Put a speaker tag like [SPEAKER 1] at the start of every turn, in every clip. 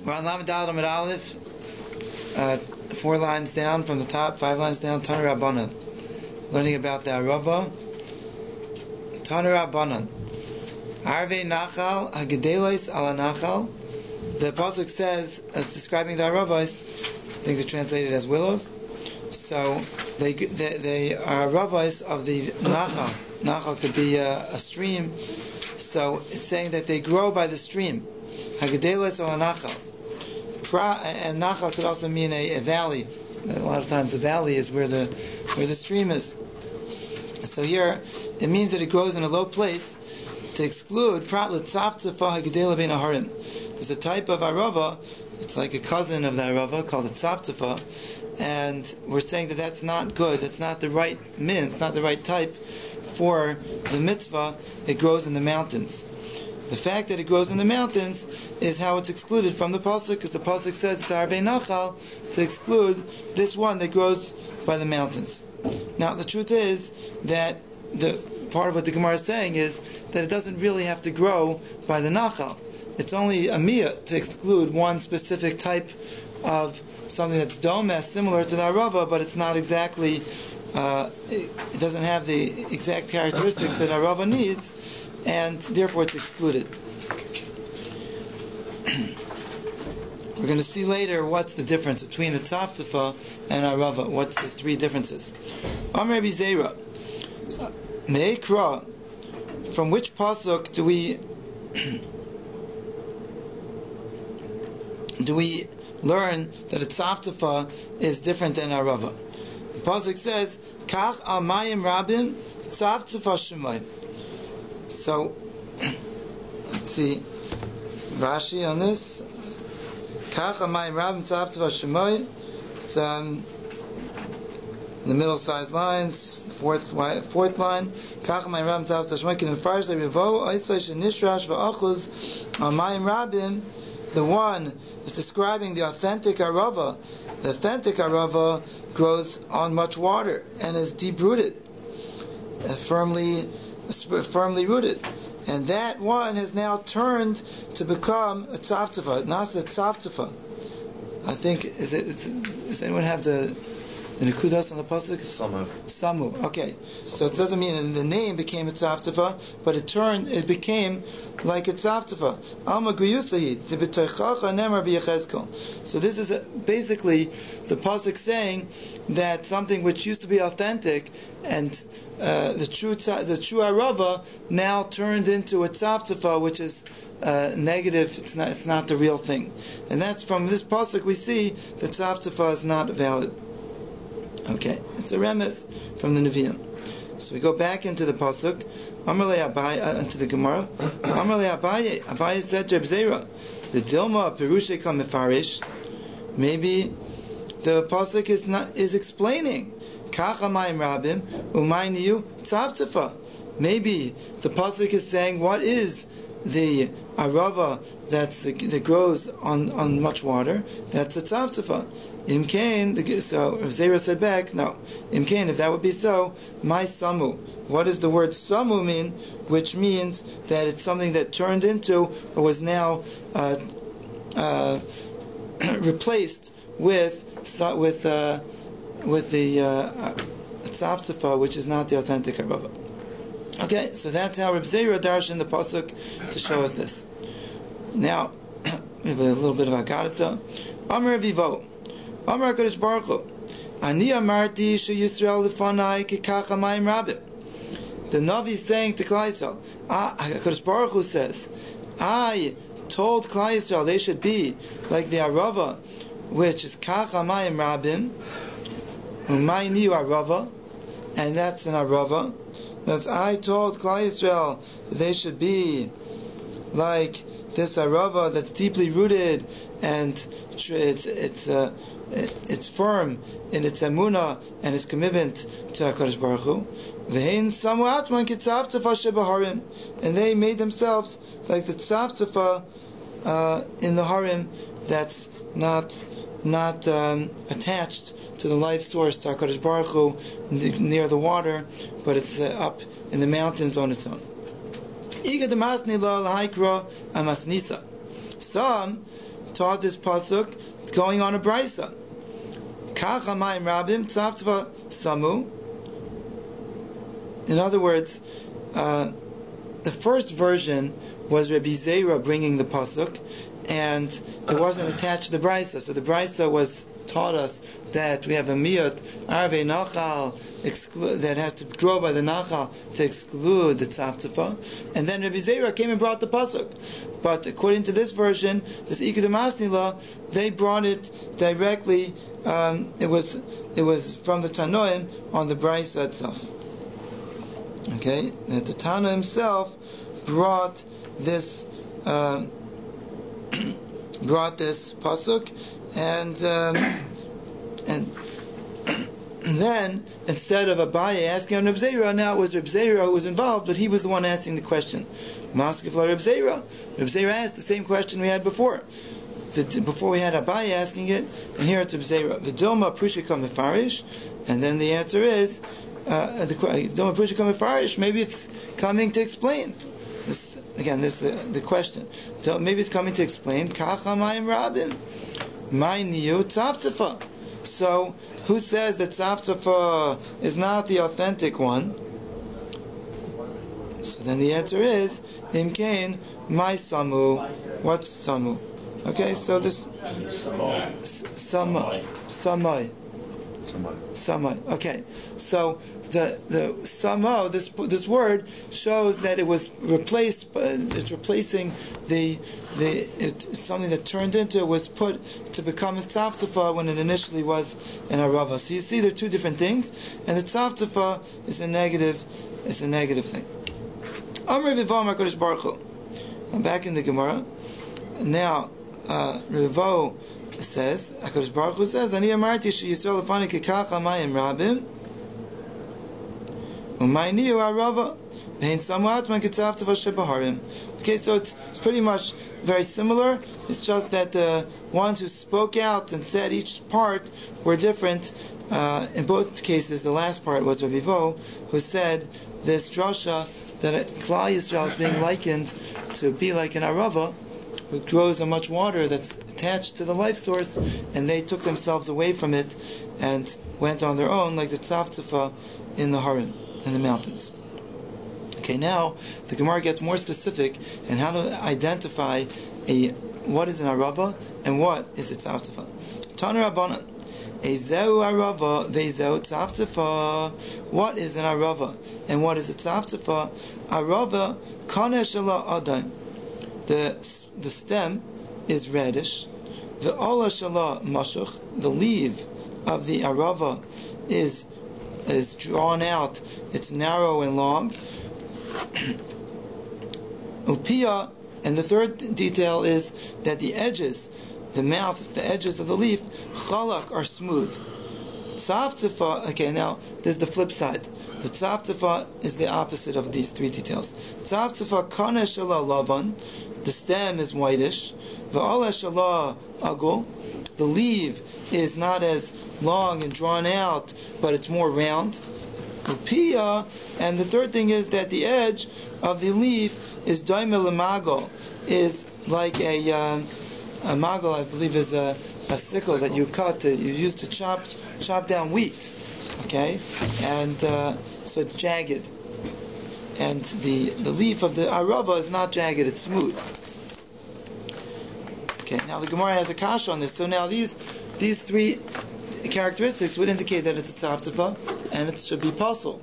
[SPEAKER 1] We're on Lamed Daled Amud Aleph, 4 lines down from the top, 5 lines down. Tanu Rabbanan, learning about the Arava. Tanu Rabbanan, Arvei Nachal Hagedelos Ala Nachal. The pasuk says, as describing the Aravos, I think they translate it as willows. So they are Aravos of the Nachal. Nachal could be a stream. So it's saying that they grow by the stream. Hagedelos Ala Nachal. And Nachal could also mean a valley. A lot of times a valley is where the stream is. So here it means that it grows in a low place. To exclude Prat L'Tzavtzafa Hagedela Bein Aharim. There's a type of Arava, it's like a cousin of the Arava called a Tzavtzafa, and we're saying that that's not good, that's not the right min, it's not the right type for the mitzvah. It grows in the mountains. The fact that it grows in the mountains is how it's excluded from the pasuk, because the pasuk says it's Arvei Nachal, to exclude this one that grows by the mountains. Now the truth is that the part of what the Gemara is saying is that it doesn't really have to grow by the Nachal. It's only a miyah to exclude one specific type of something that's domes, similar to the Arava, but it's not exactly, it doesn't have the exact characteristics that Arava needs, and therefore it's excluded. We're going to see later what's the difference between a Tzavtzafa and Arava. What's the 3 differences? Amar Bizera, Meikra, from which pasuk do we learn that a Tzavtzafa is different than Arava? The pasuk says, Kach al mayim rabim Tzavtzafa shemay. So, let's see Rashi on this. Kach al mayim rabim Tzavtzafa shemay. It's in the middle-sized lines, fourth line. Kach al mayim rabim Tzavtzafa shemay. Can Farsh le'rivo oitzay shenishrash va'achuz al mayim rabim. The one is describing the authentic Arava. The authentic Arava grows on much water and is deep-rooted, firmly rooted. And that one has now turned to become a Tzavtzafa, Nasa Tzavtzafa. I think, does anyone have the Nekudas on the pasuk? Samu. Okay. So it doesn't mean the name became a Tzavtzafa, but it became like a Tzavtzafa. Alma Guyusahi, Tibitoichacha Nemar V'Yechezkel. So this is basically the pasuk saying that something which used to be authentic and the true Arava now turned into a Tzavtzafa, which is negative. It's not the real thing. And that's from this pasuk we see that Tzavtzafa is not valid. Okay, it's a remez from the Nevi'im. So we go back into the pasuk. Amarle Abai into the Gemara. Amarle Abai said to Rabbi, the Dilma Perushe Kal Mefarish. Maybe the pasuk is explaining Kach Hamayim Rabim Umayniyu Tzavtzafa. Maybe the pasuk is saying what is the Arava that grows on much water. That's a Tzavtzafa. Imkain, so Zera said back, no. Imkain, if that would be so, my samu. What does the word samu mean? Which means that it's something that turned into or was now replaced with the Tzavtzafa, which is not the authentic Arava. Okay, so that's how Reb Zera darshan in the pasuk to show us this. Now we have a little bit of Agadata. Amar Vivo. Amar HaKadosh Baruch Hu, Ani amarti sheYisrael lefanai kekach hamayim rabim. The Navi is saying to Klal Yisrael, HaKadosh Baruch Hu says, I told Klal Yisrael they should be like the Arava, which is kach hamayim rabim, umayniu Arava, and that's an Arava. That's I told Klal Yisrael that they should be like this Arava that's deeply rooted and it's firm in its emunah and its commitment to HaKadosh Baruch Hu. And they made themselves like the tzavtzafa in the harim that's not attached to the life source, to HaKadosh Baruch Hu, near the water, but it's up in the mountains on its own. Some taught this pasuk going on a brisa. Kach hamayim rabim tzavtzva samu. In other words, the first version was Rabbi Zera bringing the pasuk, and it wasn't attached to the brisa. So the brisa was taught us that we have a miyut arvei nachal that has to grow by the nachal to exclude the tzavtzva, and then Rabbi Zera came and brought the pasuk. But according to this version, this Ikad Masnila, they brought it directly. It was from the Tanoim on the brisa itself. Okay, that the Tana himself brought this pasuk, and then instead of Abaye asking on Reb Zera, now it was Reb Zera who was involved, but he was the one asking the question. Maskef la Reb Zera. Reb Zera asked the same question we had before. Before we had Abaye asking it, and here it's Reb Zera. V'dilma prushika mefarish, and then the answer is Dilma prushika mefarish. Maybe it's coming to explain. This is the question. Maybe it's coming to explain. Kach hamayim rabim, my niyu tzavtzva. So, who says that tzavtzva is not the authentic one? So then the answer is Im kain my samu. What's samu? Okay, so this samai. Okay, so the samo, this word shows that it was replaced. It's replacing it's something that turned into, was put to become a tzavtzva when it initially was an arava. So you see, there are two different things, and the tzavtzva is a negative. It's a negative thing. Amr v'vam HaKadosh Baruch Hu. I'm back in the Gemara now. Rivo says, HaKadosh Baruch Hu says, Ani amarti sheYisrael lefani kekach hamayim rabim u'mayniu arava v'hein samu atman ketzavtzva shebaharim. Okay, so it's pretty much very similar. It's just that the ones who spoke out and said each part were different. In both cases, the last part was Rabbi Vo, who said this drasha that Klal Yisrael is being likened to be like an arava who grows on much water that's attached to the life source, and they took themselves away from it and went on their own, like the tzavtzva in the Harim, in the mountains. Okay, now the Gemara gets more specific in how to identify what is an arava and what is a tzavtzva. Tana Rabbanan, Ezeu arava ve'ezeu tzavtzva. What is an arava and what is a tzavtzva? Arava kaneh shala adam. The stem is reddish. The ola shala mashuch. The leaf of the arava is drawn out. It's narrow and long. Upia, and the third detail is that the edges, the mouth, the edges of the leaf, chalak, are smooth. Tzavtzva, okay, now there's the flip side. The tzavtzva is the opposite of these three details. Tzavtzva kaneh shala lavan, the stem is whitish. V'ala shala agul, the leaf is not as long and drawn out, but it's more round. Upia, and the third thing is that the edge of the leaf is daimel magal, is like a magal, I believe, is a sickle that you use to chop down wheat. Okay, and so it's jagged, and the leaf of the arava is not jagged; it's smooth. Okay, now the Gemara has a kasha on this. So now these three characteristics would indicate that it's a tzavtzva and it should be pasul.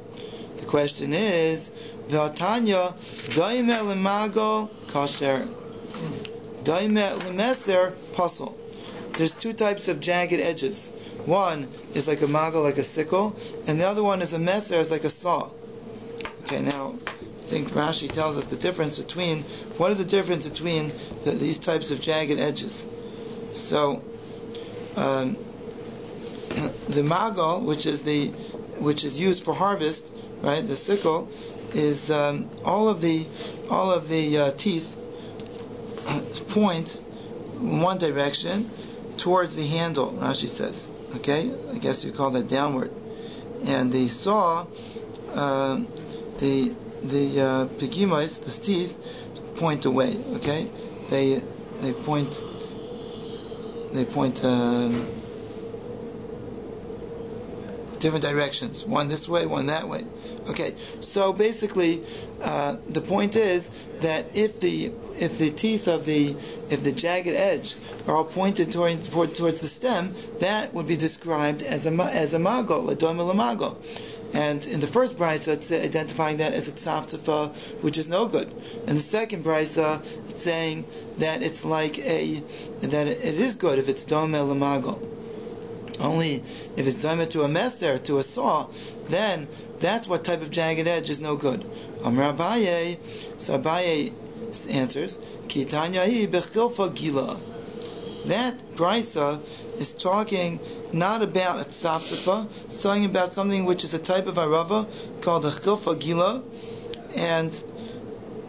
[SPEAKER 1] The question is, v'atanya daimeh l'magal kasher, daimeh l'meser pasul. There's two types of jagged edges. One is like a magal, like a sickle, and the other one is a meser, is like a saw. Okay, now I think Rashi tells us the difference between, what is the difference between these types of jagged edges? So, the magal, which is used for harvest, right? The sickle is all of the teeth point in one direction towards the handle. Rashi says, okay, I guess you call that downward, and the saw, the pigimais, the teeth, point away. Okay, they point different directions. One this way, one that way. Okay, so basically, the point is that if the teeth of the jagged edge are all pointed towards the stem, that would be described as a magol, a domel magol. And in the first brisa, it's identifying that as a tzavtzafa, which is no good. In the second brisa, it's saying that it's like that it is good if it's domel magol. Only if it's done to a meser, to a saw, then that's what type of jagged edge is no good. Aryai, so Aryai answers, Ki tanyahi bechilfa gila. That brisa is talking not about a tzavtzafa, it's talking about something which is a type of arava called a chilfa gila, and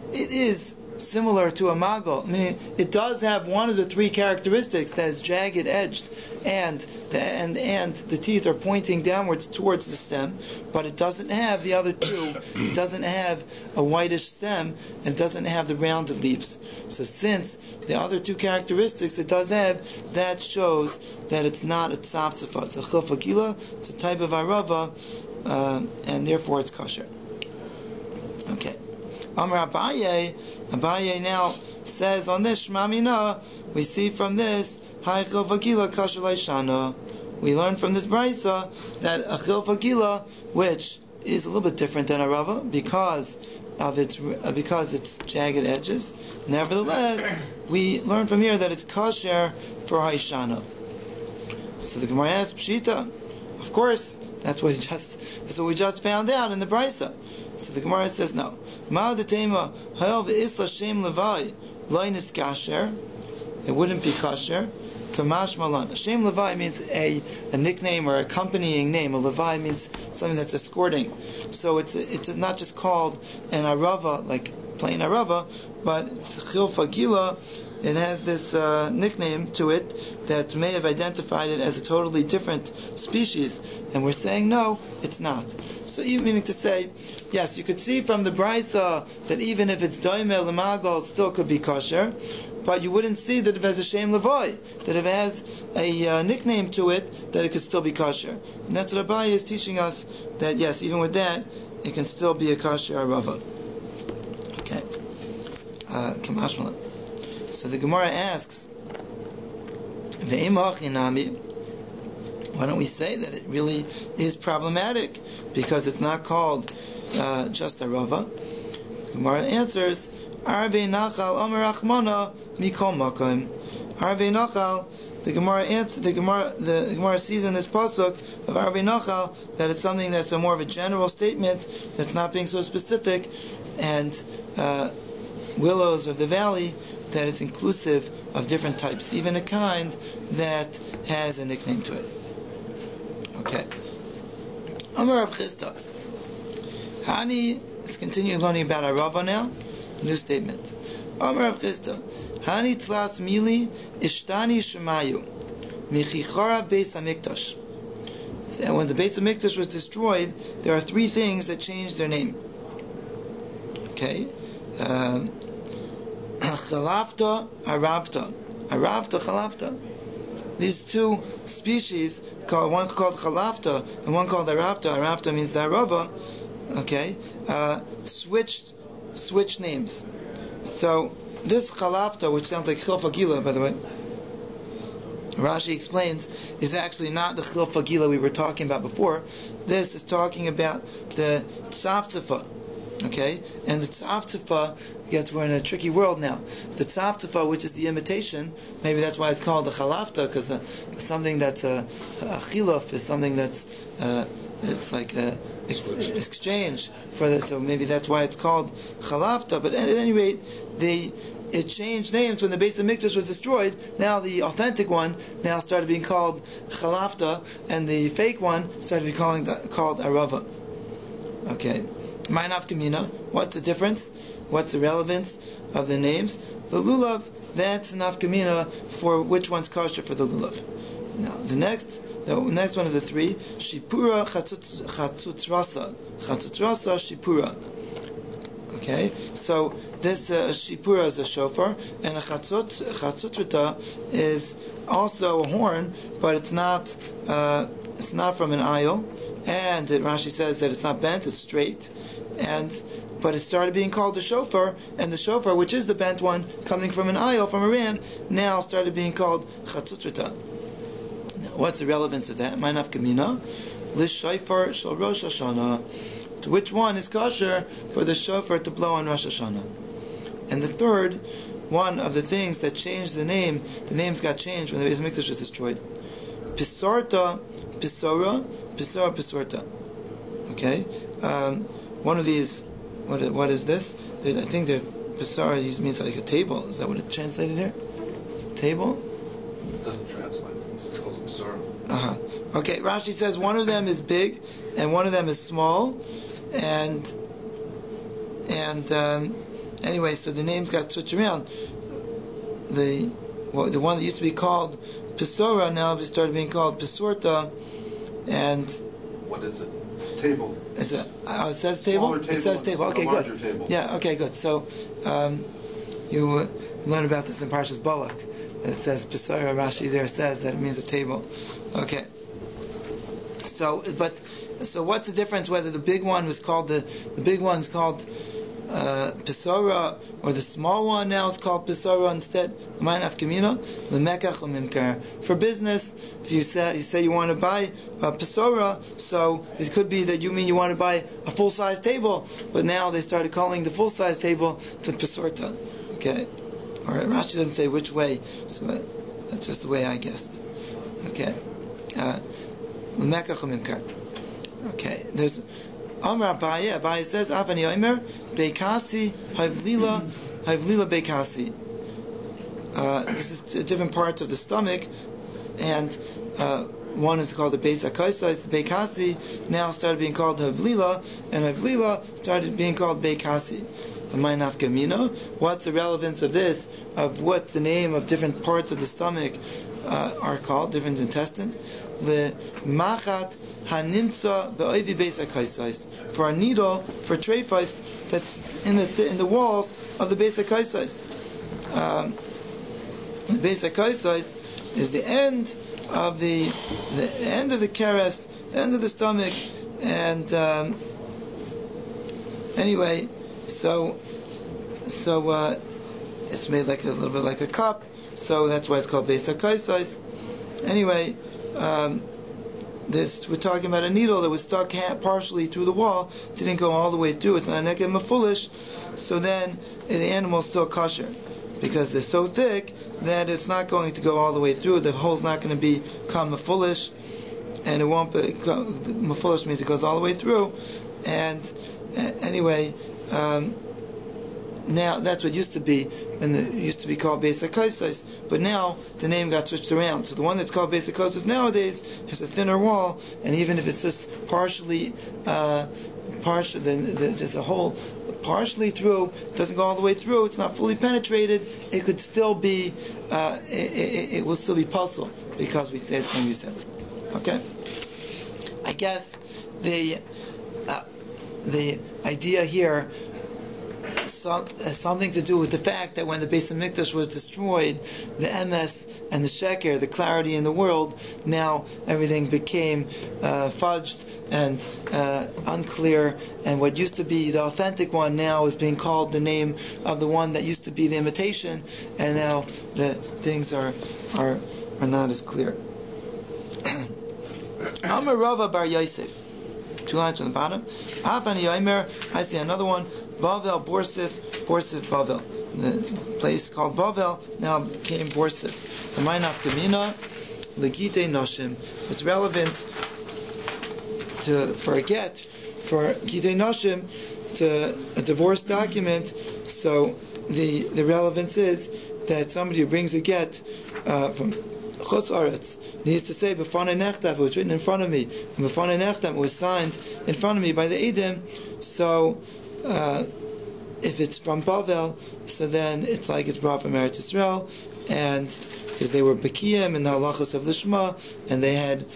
[SPEAKER 1] it is similar to a magol. I mean, it does have one of the three characteristics that is jagged edged, and the teeth are pointing downwards towards the stem, but it doesn't have the other two. It doesn't have a whitish stem, and it doesn't have the rounded leaves. So since the other two characteristics it does have, that shows that it's not a tzavtzafa. It's a chilfa gila, it's a type of arava, and therefore it's kosher. Okay. Amar Aryai now says on this Shmamina, we see from this Chilfa gila kasher leishana. We learn from this brisa that a chilfa gila, which is a little bit different than a rava because it's jagged edges. Nevertheless, we learn from here that it's kosher for haishana. So the Gemara asks Pshita. Of course, that's what we just found out in the brisa. So the Gemara says no. Ma'adatema hayal ve'isla shem levai loinis kasher. It wouldn't be kosher. Kamash malan. Shem levai means a nickname or accompanying name. A levai means something that's escorting. So it's not just called an arava, like plain arava, but it's chilfa gila. It has this nickname to it that may have identified it as a totally different species, and we're saying no, it's not. So even meaning to say, yes, you could see from the brisa that even if it's doimel lemagol, it still could be kosher, but you wouldn't see that if it has a shem levoy, that if it has a nickname to it, that it could still be kosher. And that's what Rabbi is teaching us, that yes, even with that, it can still be a kosher arava. Okay. Kamashmalan. So the Gemara asks, why don't we say that it really is problematic because it's not called just a rava? The Gemara answers, Arvei Nachal Omer Achmana Mikol Makom. Arvei Nachal. The Gemara sees in this pasuk of Arvei Nachal that it's something that's a more of a general statement that's not being so specific, and willows of the valley, that it's inclusive of different types, even a kind that has a nickname to it. Okay. Amar Rav Chisda. Hani, let's continue learning about Arava now. New statement. Amar Rav Chisda. Hani tlas mili ishtani shemayu michichara beis hamikdash. And when the Beis Hamikdash was destroyed, there are three things that changed their name. Okay. Chalafta, Aravta. Aravta, Chalafta. These two species, one called Chalafta and one called Aravta. Aravta means the Arava. Okay, switched names. So this Chalafta, which sounds like Chilfa Gila, by the way, Rashi explains, is actually not the Chilfa Gila we were talking about before. This is talking about the Tzavtzafa. Okay, and the tzavtzafa, yes, we're in a tricky world now. The tzavtzafa, which is the imitation, maybe that's why it's called the chalafta, because something that's a chiluf is something that's it's like a exchange for this. So maybe that's why it's called chalafta. But at any rate, it changed names when the Beis Hamikdash was destroyed. Now the authentic one now started being called chalafta, and the fake one started being called arava. Okay. My nafkamina, what's the difference? What's the relevance of the names? The lulav, that's nafkamina for which one's kosher for the lulav. Now, the next one of the three, shipura chatzutzrasa. Chatzutzrasa, shipura. Okay, so this shipura is a shofar, and a chatzutrita is also a horn, but it's not from an aisle, and Rashi says that it's not bent, it's straight, but it started being called a shofar, and the shofar, which is the bent one, coming from an aisle, from a ram, now started being called chatzutrita. What's the relevance of that? Ma'anav kamina, l'shofar shel Rosh Hashanah. To which one is kosher for the shofar to blow on Rosh Hashanah? And the third, one of the things that changed the names got changed when the Beis Hamikdash was destroyed. Pisorta, Pisora, Pisora, Pisorta. Okay, one of these. What is this? I think the Pisora means like a table. Is that what it translated here? It's a table.
[SPEAKER 2] It doesn't translate. It's called Pisora.
[SPEAKER 1] Okay, Rashi says one of them is big and one of them is small, and anyway, so the names got switched around. The one that used to be called Pisora now started being called Pisorta, and
[SPEAKER 2] what is it? It's a table.
[SPEAKER 1] Is it? It says table. It says table. Okay, good.
[SPEAKER 2] Table.
[SPEAKER 1] Yeah. Okay, good. So you learn about this in Parshas Balak. It says Pisora. Rashi there says that it means a table. Okay. So what's the difference whether the big one was called the big one's called Pisora, or the small one now is called Pisora instead? For business, if you say you want to buy a Pisora, so it could be that you mean you want to buy a full-size table, but now they started calling the full-size table the Pisorta. Okay, all right. Rashi doesn't say which way, so that's just the way I guessed. Okay, okay. There's Amar Aryai. Aryai says, "Avani Omer Beikasi Havlila Beikasi." This is different parts of the stomach, and one is called the Beis HaKaisais. The Beikasi now started being called Havlila, and Havlila started being called Beikasi. What's the relevance of this? Of what the name of different parts of the stomach are called, different intestines? The machat hanimtza be'oivi beis hakaisais, for a needle for trephis that's in the walls of the beis hakaisais. The beis hakaisais is the end of the end of the keres, the end of the stomach, and anyway, so it's made like a little bit like a cup, so that's why it's called beis hakaisais. Anyway, we're talking about a needle that was stuck partially through the wall, didn't go all the way through. It's not a neked mafulish, so then the animal's still kosher because they're so thick that it's not going to go all the way through. The hole's not going to become mafulish, and it won't be mafulish means it goes all the way through. And anyway. Now that's what used to be, and it used to be called Beis HaKaisais, but now the name got switched around. So the one that's called Beis HaKaisais nowadays has a thinner wall, and even if it's just partially, then there's a hole partially through, doesn't go all the way through, it's not fully penetrated, it could still be, it will still be puzzle, because we say it's going to be said. Okay? I guess the idea here has something to do with the fact that when the Beis Hamikdash was destroyed, the emes and the sheker, the clarity in the world, now everything became fudged and unclear, and what used to be the authentic one now is being called the name of the one that used to be the imitation, and now the things are not as clear. Amar Rava bar Yosef. 2 lines on the bottom. Avani Yomer, I see another one. Bavel, Borsif, Bavel. The place called Bavel now became Borsif. The Ma'anav Kamina, Legite Noshim. It's relevant for a get, for Gite Noshim, to a divorce document. So the relevance is that somebody who brings a get from Chutz Aretz needs to say B'fanei Nechtav, it was written in front of me, and B'fanei Nechtav, it was signed in front of me by the Eidim. So if it's from Bavel, so then it's like it's brought from Eretz Yisrael, and because they were Bekiyim in the halachas of the Shema, and they had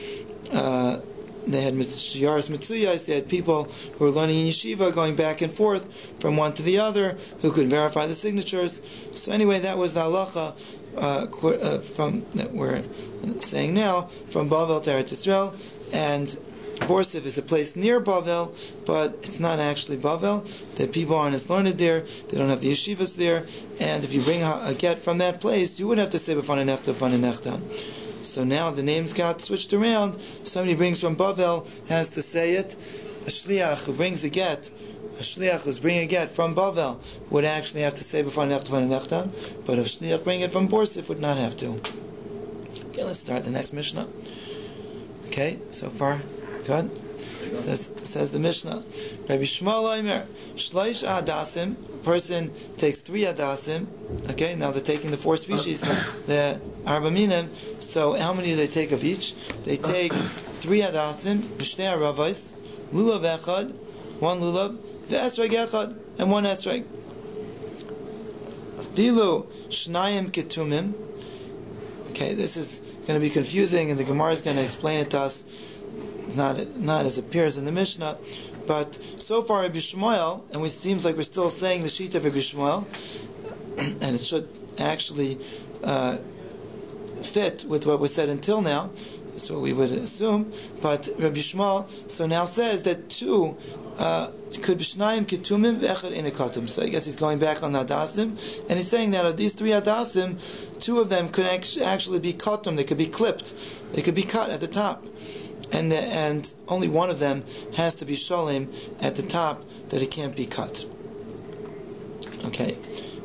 [SPEAKER 1] they had Shiyaris Mitzuyas, they had people who were learning in yeshiva, going back and forth from one to the other, who could verify the signatures. So anyway, that was the halacha from that we're saying now, from Bavel to Eretz Yisrael, and Borsif is a place near Bavel, but it's not actually Bavel. The people aren't as learned there, they don't have the yeshivas there, and if you bring a get from that place, you wouldn't have to say B'fan Nechta, B'fan Nechtan. So now the names got switched around. Somebody brings from Bavel has to say it. A shliach who brings a get, a shliach who's bringing a get from Bavel would actually have to say B'fan Nechta, B'fan Nechtan, but if shliach bring it from Borsif would not have to. Okay, let's start the next Mishnah. Okay, so far good. Says the Mishnah. Rabbi Shmuel Omer, Shleish Adasim, person takes 3 Adasim. Okay, now they're taking the 4 species, the Arba Minim. So how many do they take of each? They take 3 Adasim, B'shtei Aravos, Lulav Echad, 1 Lulav, V'esreg Echad, and 1 Esreg. Afilu Shnayim Ketumim. Okay, this is going to be confusing, and the Gemara is going to explain it to us. Not as appears in the Mishnah, but so far Rabbi Shmuel, and it seems like we're still saying the sheet of Rabbi Shmuel, and it should actually fit with what was said until now. That's what we would assume. But Rabbi Shmuel so now says that 2 could be Shnayim Ketumim V'echad Inikatum. So I guess he's going back on the Adasim, and he's saying that of these 3 Adasim, 2 of them could actually be Katum. They could be clipped. They could be cut at the top. And only one of them has to be Shalem at the top, that it can't be cut. Okay.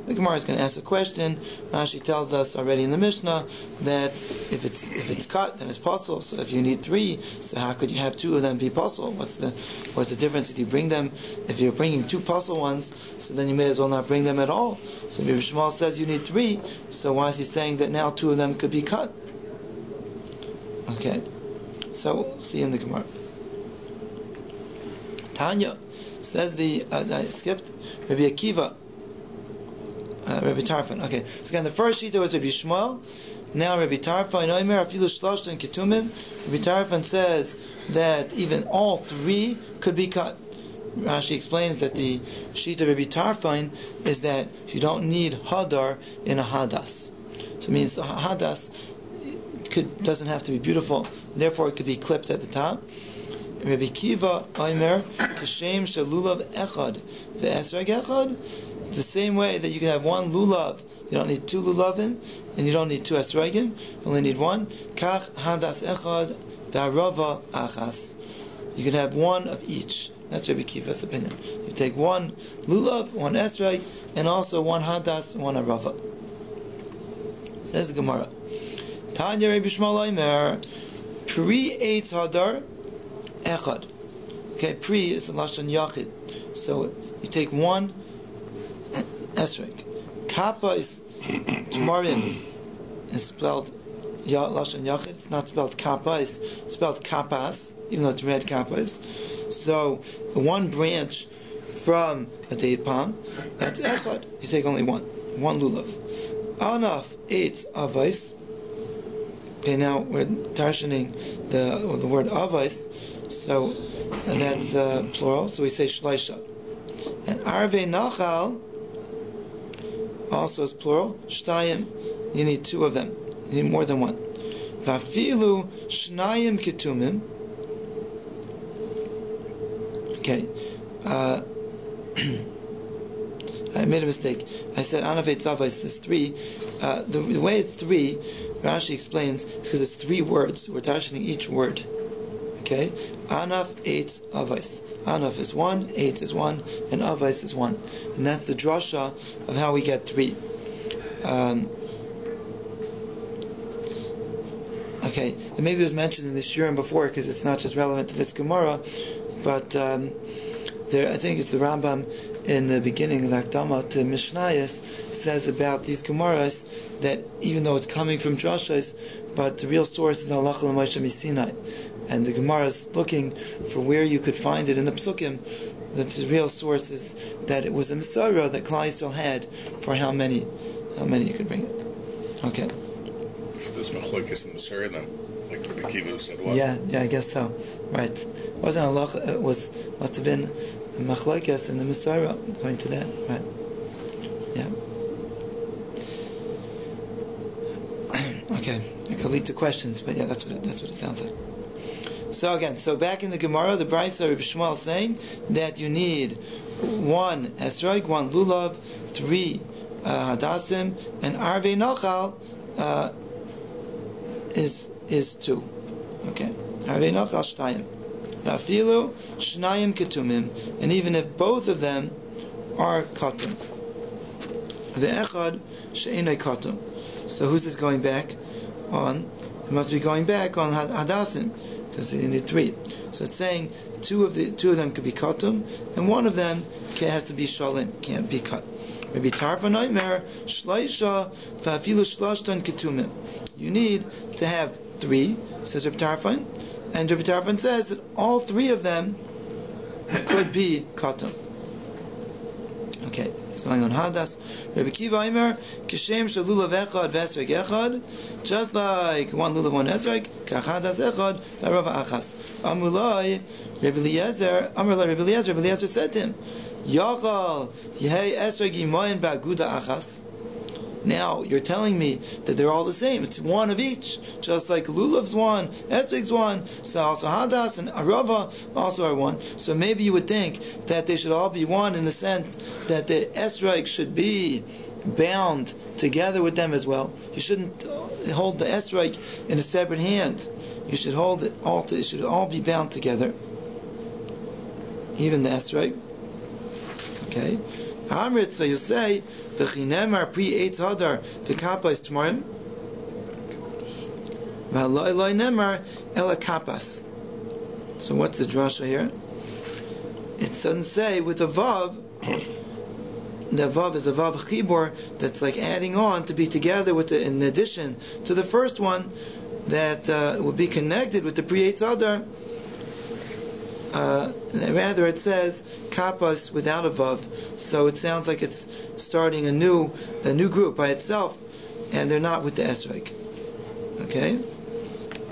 [SPEAKER 1] The Gemara is going to ask a question. Rashi tells us already in the Mishnah that if it's cut, then it's possible. So if you need 3, so how could you have 2 of them be possible? What's the difference if you bring them? If you're bringing 2 possible ones, so then you may as well not bring them at all. So Rabbi Shmuel says you need 3. So why is he saying that now 2 of them could be cut? Okay. So we'll see in the Gemara. Tanya says I skipped Rabbi Akiva, Rabbi Tarfon. Okay, so again the first sheet was Rabbi Shmuel. Now Rabbi Tarfon, Afilu Shlosh and Ketumim. Rabbi Tarfon says that even all 3 could be cut. Rashi explains that the sheet of Rabbi Tarfon is that you don't need hadar in a hadas. So it means the hadas doesn't have to be beautiful, therefore it could be clipped at the top. Rabbi Kiva Omer Kashem Shalulav Echad Ve'esreg Echad, the same way that you can have 1 lulav, you don't need 2 lulavim, and you don't need 2 esregim, you only need 1. Kach Hadas Echad Ve'arava Achas, you can have 1 of each. That's Rabbi Kiva's opinion. You take 1 lulav, 1 esreg, and also 1 hadas, and 1 arava. Says the Gemara. Tanya Rabbi Shmuel Omer, Pri Eitz Hadar Echad. Okay, Pri is a lashon yachid, so you take 1 esrek. Kappa is Tamarim, is spelled lashon yachid. It's not spelled kappa; it's spelled kappas, even though it's read kappas. So 1 branch from a date palm, that's echad. You take only 1 lulav. Anaf eitz avais. Okay, now we're darshaning the word avais, so that's plural. So we say shleisha. And arvei nachal also is plural. Shtayim, you need 2 of them. You need more than 1. Vafilu shnayim ketumim. Okay. I made a mistake. I said Anav Eitz Avos is 3. The way it's 3, Rashi explains, is because it's 3 words. We're darshaning each word. Okay? Anav Eitz Avos. Anav is 1, Eitz is 1, and Avos is 1. And that's the drasha of how we get 3. Okay, and maybe it was mentioned in the Shurim before, because it's not just relevant to this Gemara, but I think it's the Rambam in the beginning, the Akdama to Mishnayos, says about these Gemaras that even though it's coming from Drashos, but the real source is Halacha L'Moshe Misinai, and the Gemara is looking for where you could find it in the Psukim. That the real source is that it was a Masorah that Klal Yisrael had for how many you could bring it. Okay.
[SPEAKER 2] The
[SPEAKER 3] this machlokes in the Surah then, like Rabbi Kiva who said what?
[SPEAKER 1] Yeah, I guess so. Right. It wasn't Allah. It must have been machlokes in the Messiah, according to that. Right. Yeah. Okay. It could lead to questions, but yeah, that's what it sounds like. So again, back in the Gemara, the Brisa Rabbi Shmuel is saying that you need 1 esrog, 1 lulav, 3 hadassim, and arvei nochal is 2. Okay, arvei nochal shtayim, vafilu shnayim ketumim, and even if both of them are katum, ve'echad she'enei katum. So who's this going back on? It must be going back on hadassim, because you need 3. So it's saying two of them could be katum, and one of them has to be shalim, can't be cut. Maybe tarfa nightmare shleisha va'afilu shlashtan ketumim. You need to have 3, says Rabbi Tarfon, and Rabbi Tarfon says that all 3 of them could be katum. Okay, it's going on hadas. Rabbi Kiva Aimer, kishem shalulav echad v'esrog echad, just like 1 lulav 1 esrog, kachadas echad v'arava achas. Amulai Rabbi Eliezer said to him, Yachal yehei esrog imoyin ba'aguda achas. Now you're telling me that they're all the same. It's 1 of each, just like lulav's 1, esrog's 1. So also hadas and arava also are 1. So maybe you would think that they should all be 1 in the sense that the esrog should be bound together with them as well. You shouldn't hold the esrog in a separate hand. You should hold it all. It should all be bound together, even the esrog. Okay. Amrit, so you say, v'chinemar pri eitz hadar v'kapos tmarim v'haloi nemar ela kapas. So what's the drasha here? It doesn't say with a vav. The vav is a vav chibur that's like adding on to be together with in addition to the first one that would be connected with the pri eitz hadar. Rather, it says kapas without a vav, so it sounds like it's starting a new group by itself, and they're not with the esrog. Okay,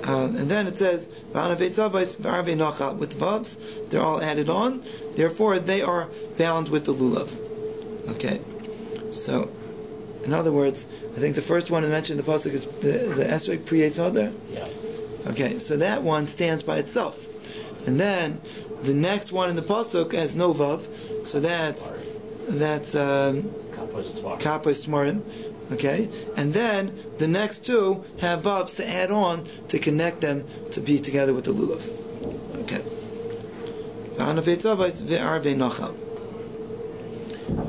[SPEAKER 1] and then it says with vavs, they're all added on. Therefore, they are bound with the lulav. Okay, so in other words, I think the first one I mentioned in the pasuk is the esrog pri eitz hadar.
[SPEAKER 4] Yeah.
[SPEAKER 1] Okay, so that one stands by itself. And then the next one in the pasuk has no vav, so that's kapos tmarim. Okay, and then the next 2 have vavs to add on to connect them to be together with the lulav. Okay.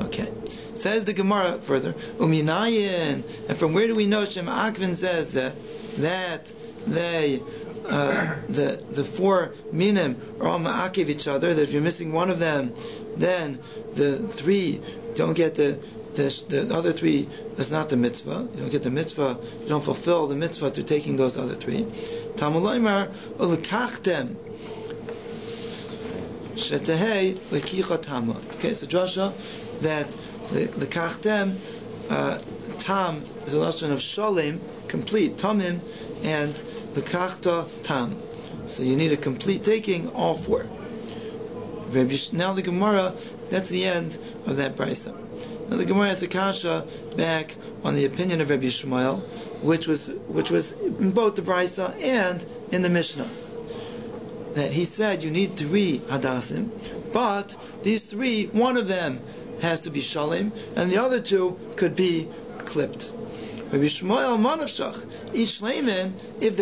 [SPEAKER 1] Okay. Says the Gemara further, Uminayin, and from where do we know Shem Akvin says that they the 4 minim are all ma'akiv each other, that if you're missing one of them, then the 3 don't get the other 3 is not the mitzvah. You don't get the mitzvah, you don't fulfill the mitzvah through taking those other 3. Tamulaymar ulekachtem shetehei lekicha tama. Okay, so drasha that lekachtem tam is a lashon of shalem, complete, tamim, and lekachta tam. So you need a complete taking, all 4. Now the Gemara, that's the end of that brisa. Now the Gemara has a kasha back on the opinion of Rabbi Shmuel, which was in both the brisa and in the Mishnah. That he said you need 3 hadassim, but these 3, one of them has to be shalim, and the other 2 could be clipped. Rabbi Shmuel manavshach each shleimin, if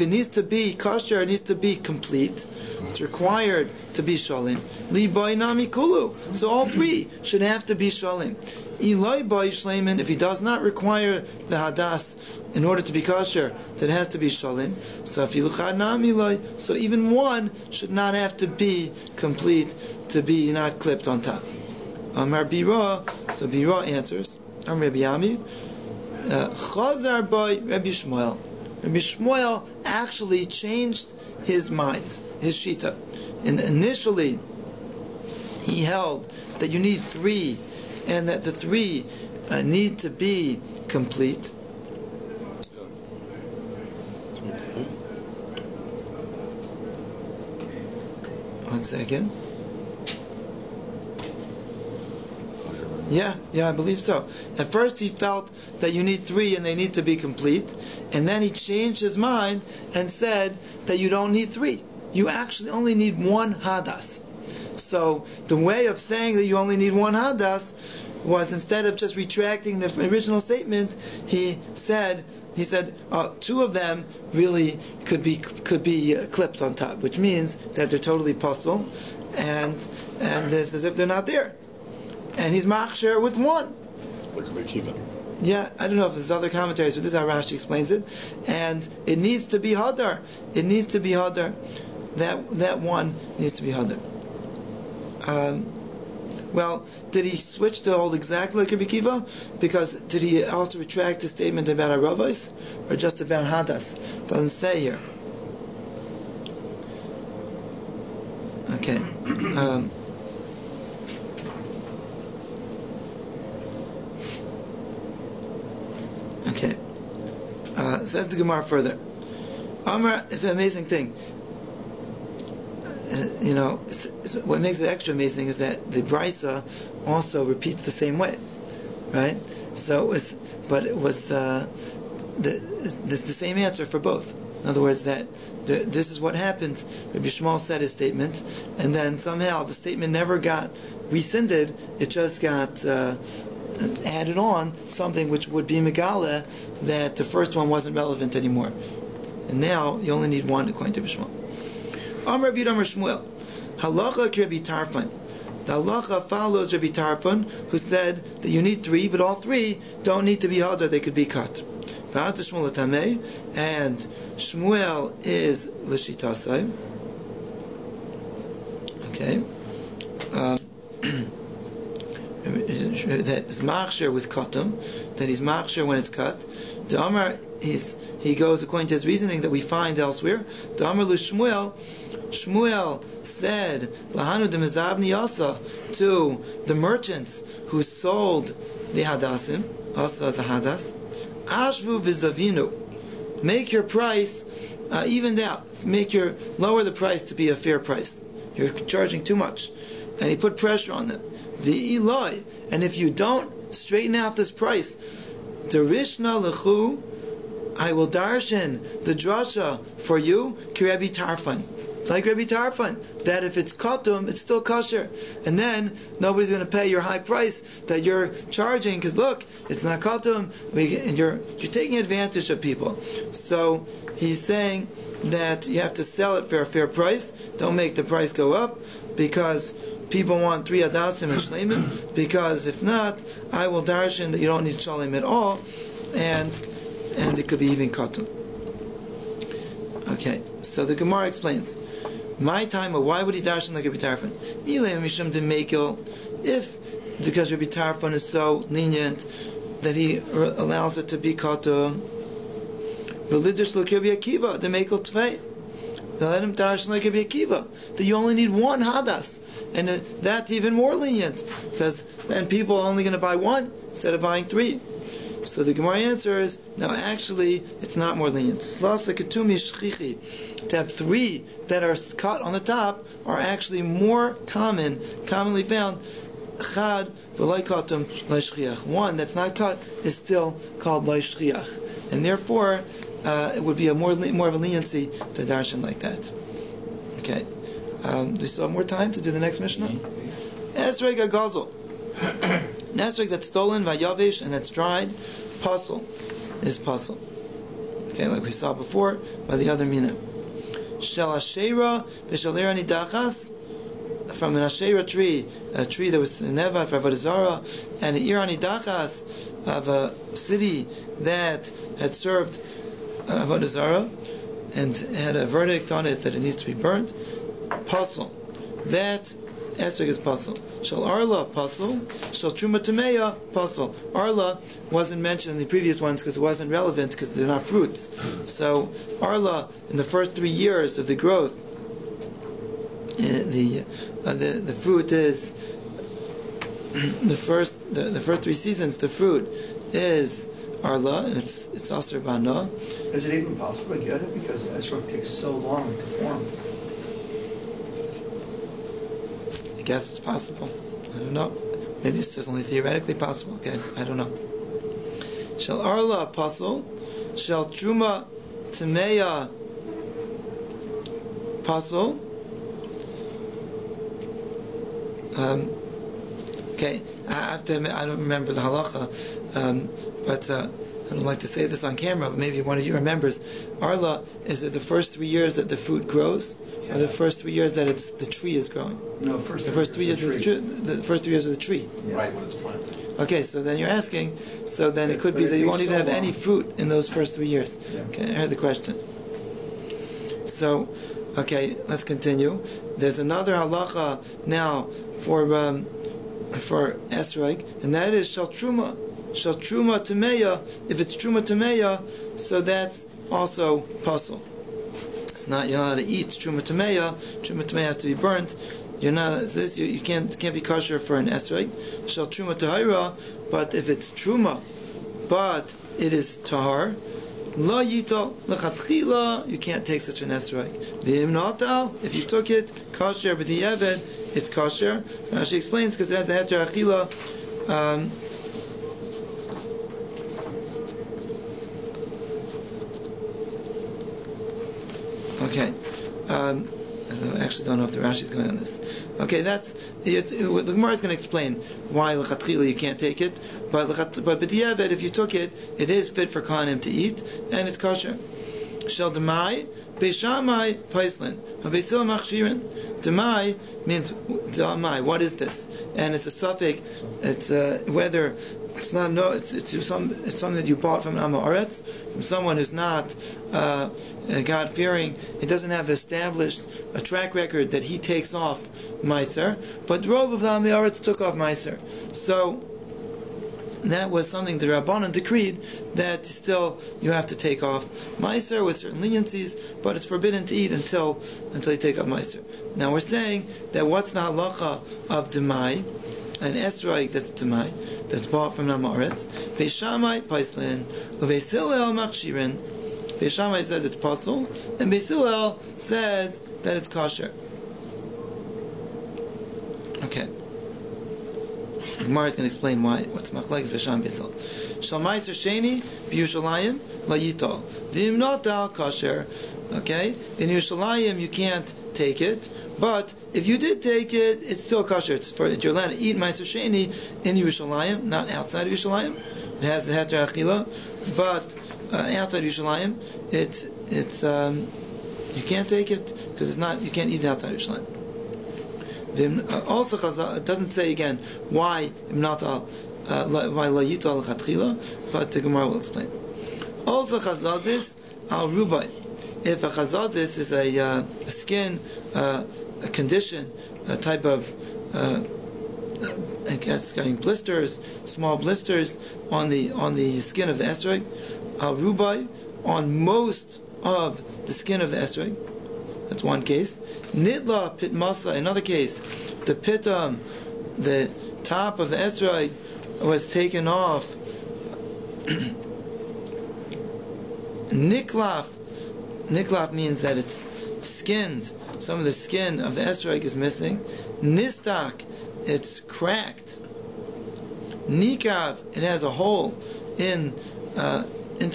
[SPEAKER 1] it needs to be kosher, it needs to be complete. It's required to be shalim. Li boy nami kulu. So all 3 should have to be shalim. Ilai boy shleimin, if he does not require the hadas in order to be kosher, then it has to be shalim. So if iluchad nami loy, so even 1 should not have to be complete to be not clipped on top. Amar Bira, so Bira answers. Am Rabbi Yami. Chazar by Rabbi Shmuel. Rabbi Shmuel actually changed his mind, his shita. And initially, he held that you need 3, and that the 3 need to be complete. One second. Yeah, I believe so. At first he felt that you need 3 and they need to be complete, and then he changed his mind and said that you don't need 3. You actually only need 1 hadas. So the way of saying that you only need 1 hadas was, instead of just retracting the original statement, he said 2 of them really could be clipped on top, which means that they're totally puzzle, and it's as if they're not there. And he's machsher with 1.
[SPEAKER 3] Like a kiva.
[SPEAKER 1] Yeah, I don't know if there's other commentaries, but this is how Rashi explains it. And it needs to be hadar. It needs to be hadar. That 1 needs to be hadar. Well, did he switch to hold exactly like Rabbi Kiva? Because did he also retract his statement about Aravos, or just about Hadas? Doesn't say here. Okay. Okay. Says the Gemara further. Amar is an amazing thing. What makes it extra amazing is that the Brisa also repeats the same way, right? So it was the same answer for both. In other words, that this is what happened. Rabbi Shmuel said his statement, and then somehow the statement never got rescinded. It just got added on something which would be megala that the first one wasn't relevant anymore. And now you only need 1 according to Rabbi Shmuel. Amar Rabbi Shmuel, halacha Rabbi Tarfon. The halacha follows Rabbi Tarfon, who said that you need 3, but all 3 don't need to be hadar; they could be cut. V'as Shmuel tamei, and Shmuel is l'shitasai. Okay. That is machsher with katum, that he's machsher when it's cut. The Amar, he goes according to his reasoning that we find elsewhere. The Amar Shmuel said lahanu de mezavni yasa, to the merchants who sold the hadasim, also as a hadas, ashvu v'zavinu, make your price evened out, lower the price to be a fair price. You're charging too much, and he put pressure on them. The Eloi, and if you don't straighten out this price, Darishna lechu, I will darshan the drasha for you, ki Rabbi Tarfon, like Rabbi Tarfon, that if it's katum, it's still kosher, and then nobody's going to pay your high price that you're charging, because look, it's not katum, and you're taking advantage of people. So he's saying that you have to sell it for a fair price. Don't make the price go up, because people want 3 adasim and shleimim, because if not, I will darshan that you don't need shalim at all, and it could be even katum. Okay, so the Gemara explains. My time, why would he darshan like Rabbi Tarfon? If, because Rabbi Tarfon is so lenient that he allows it to be katum, v'lidish like Rabbi Akiva, the mekel tvei. Let him darshan like Rabbi Akiva, that you only need 1 hadas, and that's even more lenient, because then people are only going to buy 1 instead of buying 3. So the Gemara answer is, no, actually, it's not more lenient. To have 3 that are cut on the top are actually more commonly found. 1 that's not cut is still called lo shchiach, and therefore it would be more of a leniency to darshan like that. Okay, do we still have more time to do the next Mishnah? Esrog gazel, Esrog that's stolen, vayavish, and that's dried, puzzle is puzzle. Okay, like we saw before by the other mina. Shel ashera v'shalera nidachas, from an ashera tree, a tree that was nevad for avodah zarah, and an irani dachas of a city that had served avodah zarah and had a verdict on it that it needs to be burnt. Puzzle, that esrog is puzzle. Shal arla puzzle, shal truma tameya puzzle. Arla wasn't mentioned in the previous ones because it wasn't relevant, because they're not fruits. So arla, in the first 3 years of the growth, the fruit is the first 3 seasons. The fruit is arla, and it's aser bana.
[SPEAKER 4] Is it even possible to get it because esrog takes so long to form?
[SPEAKER 1] I guess it's possible. I don't know. Maybe it's just only theoretically possible. Okay, I don't know. Shall arla apostle, shall truma tameya apostle. Okay, I have to admit I don't remember the halacha, but I don't like to say this on camera. But maybe one of you remembers. Arla, is it the first 3 years that the fruit grows, or the first 3 years that the tree is growing?
[SPEAKER 4] No,
[SPEAKER 1] the first 3 years. The first 3 years of the tree.
[SPEAKER 4] Yeah.
[SPEAKER 2] Right, when it's planted.
[SPEAKER 1] Okay, so then you're asking. So then it could be that you won't even have any fruit in those first 3 years.
[SPEAKER 4] Yeah.
[SPEAKER 1] Okay, I heard the question. So, okay, let's continue. There's another halacha now for esrog, and that is shal truma tameya. If it's truma tameya, so that's also puzzle. It's not, you're not allowed to eat truma tameya. Truma tameya has to be burnt. You're not this. You can't be kosher for an esrog. Shal truma tahira, but if it's truma, but it is tahar, la yital lechatchila, you can't take such an esrog. V'im natal, if you took it kosher b'diavad, it's kosher. She explains because it has a heter achila. Okay. I actually don't know if the Rashi is going on this. Okay, the Gemara is going to explain why l'chatchila you can't take it, but b'diavad, if you took it, it is fit for Kohanim to eat, and it's kosher. Shel demai, beishamai paislin, beisil machshirin. Demai means demai. What is this? And it's a suffix. It's whether. It's not it's something that you bought from an Amoretz, from someone who's not God fearing. It doesn't have established a track record that he takes off Meiser, but Rov of the Amoretz took off Meiser. So that was something the Rabbanan decreed that still you have to take off Meiser with certain leniencies, but it's forbidden to eat until you take off Meiser. Now we're saying that what's the halacha of Demai? An esrog that's Demai, that's bought from Namaretz. Beishamai paislin, Beis Hillel machshirin. Beishamai says it's pasul, and Beis Hillel says that it's kosher. Okay. Gemara is going to explain what's machlekes Beishamai Beis Hillel. Shal meiser sheni b'Yushalayim layitol. V'im notal kosher. Okay, in Yerushalayim you can't take it, but if you did take it, it's still kosher. You're allowed to eat meiser sheni in Yerushalayim, not outside of Yerushalayim. It has a heter achila, but outside Yerushalayim, it's you can't take it because it's not. You can't eat it outside Yerushalayim. Also, it doesn't say again why imnatal, why la yital chatchila, but the Gemara will explain. Also, chazazis al rubai. If a chazazis is a skin, a condition, a type of, I guess, getting blisters, small blisters on the skin of the esrog, al rubai, on most of the skin of the esrog. That's one case. Nitla pit masa. Another case, the pitam, the top of the esrog, was taken off. Niklaf. Niklaf means that it's skinned. Some of the skin of the esrog is missing. Nistak, it's cracked. Nikav, it has a hole into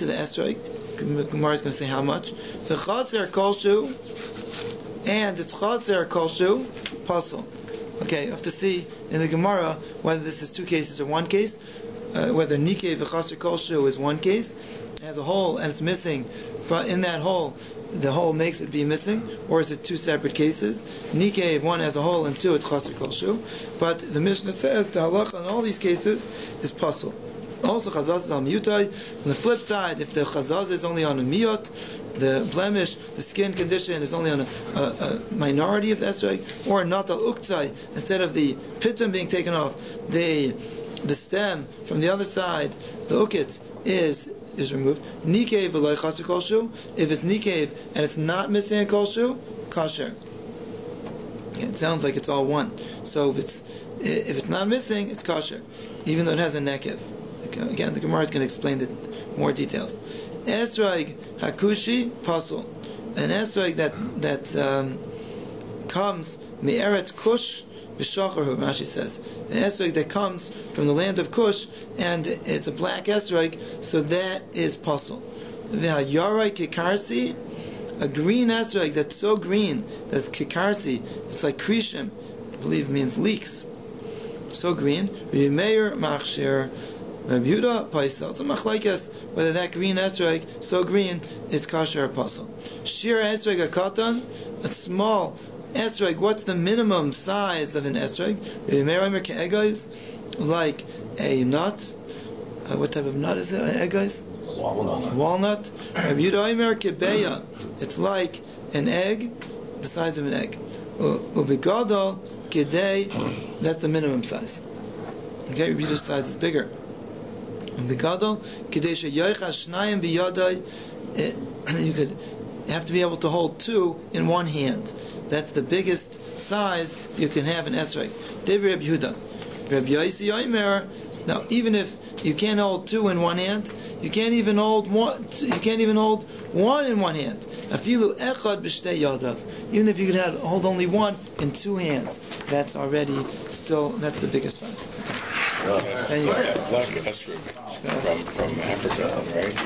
[SPEAKER 1] the esrog. Gemara is going to say how much. The chaser kolshu, and it's chaser kolshu puzzle. Okay, you have to see in the Gemara whether this is two cases or one case. Whether nikev v'chaser kolshu is one case, it has a hole and it's missing. In that hole, the hole makes it be missing, or is it two separate cases? Nikev, one has a hole, and two, it's chaser kolshu. But the Mishnah says the halacha in all these cases is puzzle. Also, chazaz is al miyutai. On the flip side, if the chazaz is only on a miyut, the blemish, the skin condition is only on a minority of the esrog, or not al uktzai, instead of the pitum being taken off, the stem from the other side, the ukitz is removed. Nikev v'loy chaser kolshu. If it's nikev and it's not missing a kolshu, kosher. Okay, it sounds like it's all one. So if it's not missing, it's kosher, even though it has a nekev. Again, the Gemara is going to explain the more details. Esrog hakushi pasul, an esrog that comes me'eretz kush v'shacharu. Rashi says an esrog that comes from the land of Kush and it's a black esrog, so that is pasul. V'hayarai kikarsi, a green esrog that's so green that's kikarsi, it's like krishim, I believe means leeks. So green. V'meir machshir. Rabbi Yehuda paisel. It's a machlekes whether that green esrog, so green, it's kasher or pasul. Shir esrog akatan, a small esrog. What's the minimum size of an esrog? Rabbi Meir omer ke'egos, like a nut. What type of nut is it? Egos? Walnut. Rabbi Yehuda omer kebeya. It's like an egg, the size of an egg. Ubigadol kedei. That's the minimum size. Okay, Rabbi Yehuda's size is bigger. You could have to be able to hold two in one hand. That's the biggest size you can have in esrog. Rabbi Yehuda. Rabbi Yosi Omer. Now, even if you can't hold two in one hand, you can't even hold one. You can't even hold one in one hand. Afilu echad b'shtei yadav. Even if you could hold only one in two hands, that's already that's the biggest size.
[SPEAKER 3] Black esrog from Africa, right?